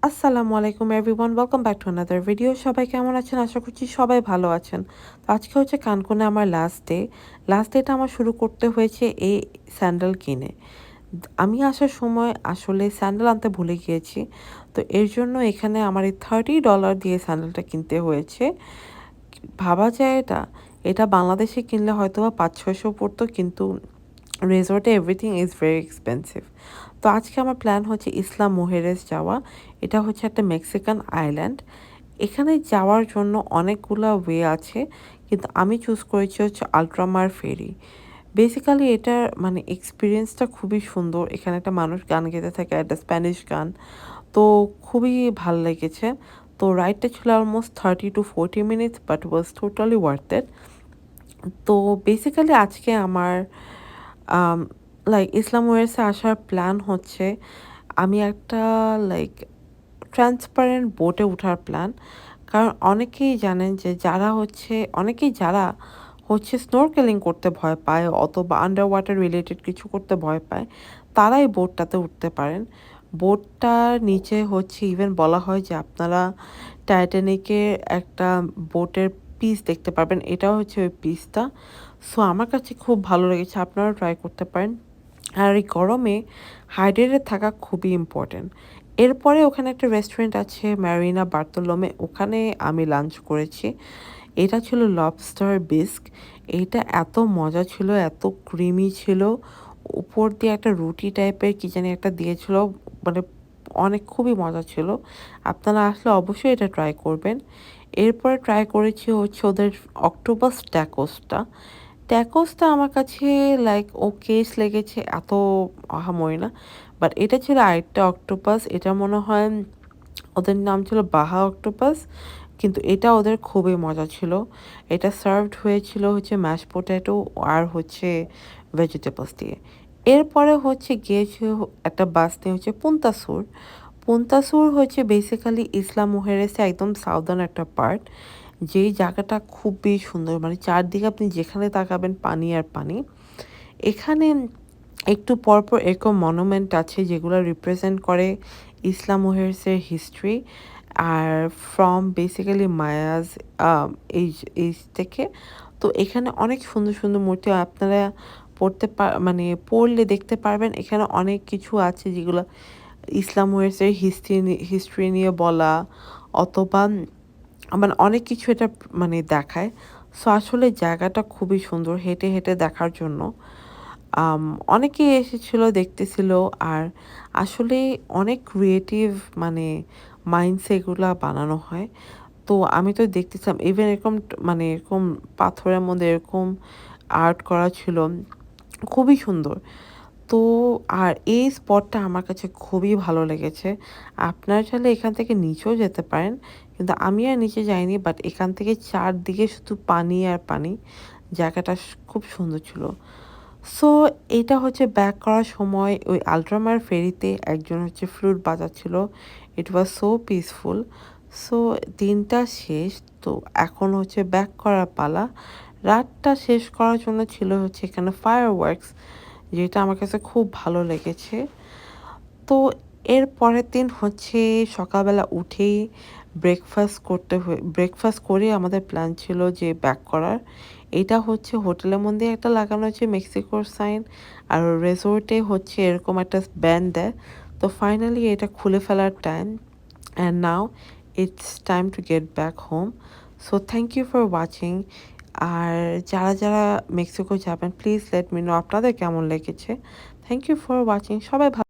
আসসালামু আলাইকুম everyone, welcome back to another video. সবাই কেমন আছেন? আশা করছি সবাই ভালো আছেন। তো আজকে হচ্ছে কানকুনে আমার লাস্ট ডেটা আমার শুরু করতে হয়েছে এই স্যান্ডেল কিনে। আমি আসার সময় আসলে স্যান্ডেল আনতে ভুলে গিয়েছি। তো এর জন্য এখানে আমার এই $30 দিয়ে স্যান্ডেলটা কিনতে হয়েছে। ভাবা যায় এটা বাংলাদেশে কিনলে হয়তোবা 500-600 পড়তো, কিন্তু রিসোর্টে এভরিথিং ইজ ভেরি এক্সপেন্সিভ। তো আজকে আমার প্ল্যান হচ্ছে ইসলা মুহেরেস যাওয়া। এটা হচ্ছে একটা মেক্সিকান আইল্যান্ড। এখানে যাওয়ার জন্য অনেকগুলা ওয়ে আছে, কিন্তু আমি চুজ করেছি হচ্ছে আল্ট্রামার ফেরি। বেসিক্যালি এটার মানে এক্সপিরিয়েন্সটা খুবই সুন্দর। এখানে একটা মানুষ গান গেতে থাকে, একটা স্প্যানিশ গান। তো খুবই ভাল লেগেছে। তো রাইডটা ছিল almost 30 to 40 minutes, but was totally worth it. তো বেসিক্যালি আজকে আমার আম লাইক ইসলাম ওয়ার্সে আসার প্ল্যান হচ্ছে আমি একটা লাইক ট্রান্সপারেন্ট বোটে ওঠার প্ল্যান। কারণ অনেকেই যারা হচ্ছে স্নোরকেলিং করতে ভয় পায় অথবা আন্ডার ওয়াটার রিলেটেড কিছু করতে ভয় পায়, তারা এই বোটটাতে উঠতে পারেন। বোটটার নিচে হচ্ছে ইভেন বলা হয় যে আপনারা টাইটানিকের একটা বোটের পিস দেখতে পারবেন, এটাও হচ্ছে ওই পিসটা। সো আমার কাছে খুব ভালো লেগেছে, আপনারাও ট্রাই করতে পারেন। আর এই গরমে হাইড্রেটেড থাকা খুবই ইম্পর্ট্যান্ট। এরপরে ওখানে একটা রেস্টুরেন্ট আছে ম্যারিনা বার্তোলোমে, ওখানে আমি লাঞ্চ করেছি। এটা ছিল লবস্টার বিস্ক। এইটা এত মজা ছিল, এত ক্রিমি ছিল। উপর দিয়ে একটা রুটি টাইপের কি জানি একটা দিয়েছিল, মানে খুবই মজা ছিল। আপনারা আসলে অবশ্যই এটা ট্রাই করবেন। এরপরে ট্রাই করেছি হচ্ছে ওদের অক্টোপাস ট্যাকোসটা আমার কাছে লাইক ওকেস লেগেছে, এত আহামরি না। বাট এটা ছিল আরেকটা অক্টোপাস, এটা মনে হয় ওদের নাম ছিল বাহা অক্টোপাস, কিন্তু এটা ওদের খুবই মজা ছিল। এটা সার্ভড হয়েছিল হচ্ছে ম্যাশ পোট্যাটো আর হচ্ছে ভেজিটেবলস দিয়ে। এরপরে হচ্ছে গিয়েছে একটা বাস নিয়ে হচ্ছে পুন্তাসুর। পুন্তাসুর হচ্ছে বেসিক্যালি ইসলাম মুহেরেসে একদম সাউদার্ন একটা পার্ট, যেই জায়গাটা খুবই সুন্দর, মানে চারদিকে আপনি যেখানে তাকাবেন পানি আর পানি। এখানে একটু পরপর এরকম মনুমেন্ট আছে যেগুলো রিপ্রেজেন্ট করে ইসলাম মুহেরসের হিস্ট্রি। আর ফ্রম বেসিক্যালি মায়াজ এইজ থেকে। তো এখানে অনেক সুন্দর সুন্দর মূর্তি আপনারা মানে পড়লে দেখতে পারবেন। এখানে অনেক কিছু আছে যেগুলো ইসলাম ওয়েসের হিস্ট্রি নিয়ে বলা, অথবা মানে অনেক কিছু এটা মানে দেখায়। সো আসলে জায়গাটা খুবই সুন্দর হেঁটে হেঁটে দেখার জন্য। আম অনেকেই এসেছিল, দেখতেছিল। আর আসলে অনেক ক্রিয়েটিভ মানে মাইন্ডসে এগুলা বানানো হয়। তো আমি তো দেখতেছিলাম ইভেন এরকম মানে এরকম পাথরের মধ্যে এরকম আর্ট করা ছিল, খুবই সুন্দর। তো আর এই স্পটটা আমার কাছে খুবই ভালো লেগেছে। আপনারা চাইলে এখান থেকে নিচেও যেতে পারেন, কিন্তু আমি আর নিচে যাইনি। বাট এখান থেকে চারদিকে শুধু পানি আর পানি। জায়গাটা খুব সুন্দর ছিল। সো এটা হচ্ছে ব্যাক করার সময় ওই আল্ট্রামার ফেরিতে একজন হচ্ছে ফ্লুট বাজাচ্ছিল। It was so peaceful. So দিনটা শেষ। তো এখন হচ্ছে ব্যাক করার পালা। রাতটা শেষ করার জন্য ছিল হচ্ছে এখানে ফায়ার ওয়ার্কস, যেটা আমার কাছে খুব ভালো লেগেছে। তো এর পরের দিন হচ্ছে সকালবেলা উঠেই ব্রেকফাস্ট করে আমাদের প্ল্যান ছিল যে ব্যাক করার। এটা হচ্ছে হোটেলের মধ্যে একটা লাগানো আছে মেক্সিকোর সাইন, আর রেসোর্টে হচ্ছে এরকম একটা ব্যান্ড দেয়। তো ফাইনালি এটা খুলে ফেলার time, and now it's time to get back home. So thank you for watching. আর যারা যারা মেক্সিকো যাবেন প্লিজ লেট মি নো আপনাদের কেমন লেগেছে। Thank you for watching. সবাই ভালো